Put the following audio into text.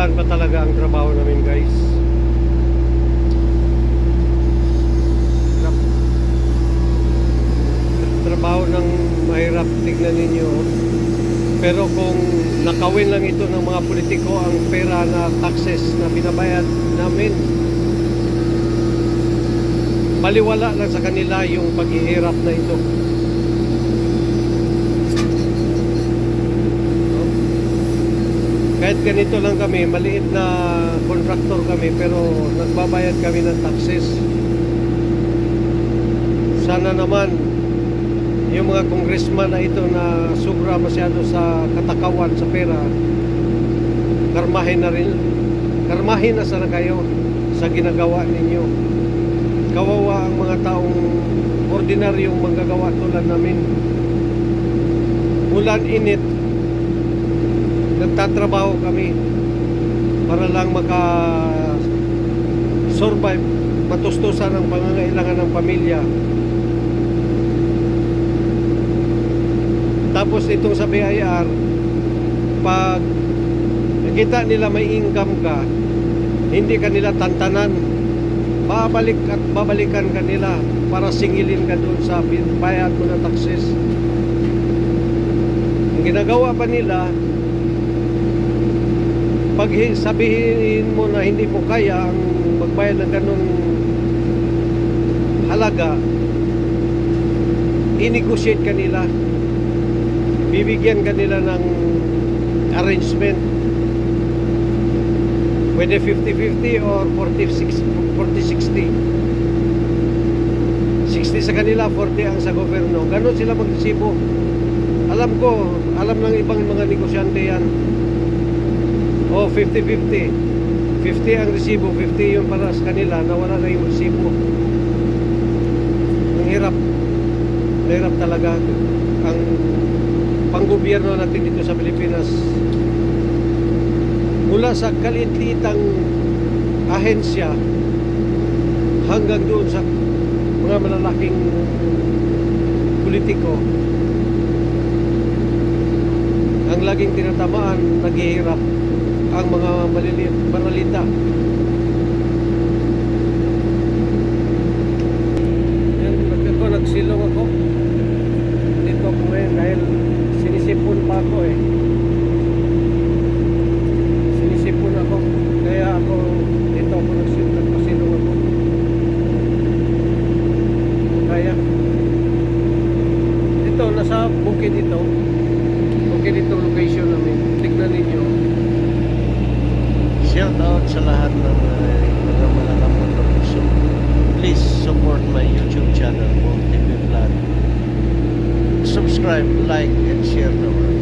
dalan pa talaga ang trabaho namin, guys. Trabaho ng mahirap, tignan ninyo. Pero kung nakawin lang ito ng mga politiko ang pera na taxes na binabayad namin, baliwala lang sa kanila yung paghihirap na ito. Kahit ganito lang kami, maliit na contractor kami, pero nagbabayad kami ng taxes. Sana naman yung mga congressman na ito na sobra masyado sa katakawan sa pera, karmahin na rin. Karmahin na sana kayo sa ginagawa ninyo. Kawawa ang mga taong ordinaryong manggagawa tulad namin. Ulan, init, nagtatrabaho kami para lang maka-survive, matustusan ang pangangailangan ng pamilya. Tapos itong sa BIR, pag nakita nila may income ka, hindi kanila tantanan, babalik at babalikan kanila para singilin ka doon sa bayad mo na taxes. Ang ginagawa pa nila, pag sabihin mo na hindi mo kaya ang magbayad ng ganung halaga, i-negotiate kanila, bibigyan kanila ng arrangement, pwede 50-50 or 40-60. 60 sa kanila, 40 ang sa gobyerno. Ganon sila magresibo. Alam ko, alam ng ibang mga negosyante yan. O 50-50, 50 ang resibo, 50 yung para sa kanila na wala na yung resibo. Ang hirap, hirap talaga ang panggobyerno natin dito sa Pilipinas. Mula sa kaliit-litang ahensya hanggang doon sa mga malalaking politiko, ang laging tinatamaan, naghihirap ang mga maliliit, maralita. Yan, nagsilong ako dito ako ngayon dahil sinisipon pa ako eh. Sinisipon ako, kaya ako dito ako nagpasilong ako. Kaya ito, nasa bukid ito, bukid itong location namin. Tignan ninyo. Shout out sa lahat ng mga malalaman na puso. Please support my YouTube channel, Bolt TV Vlog. Subscribe, like, and share naman.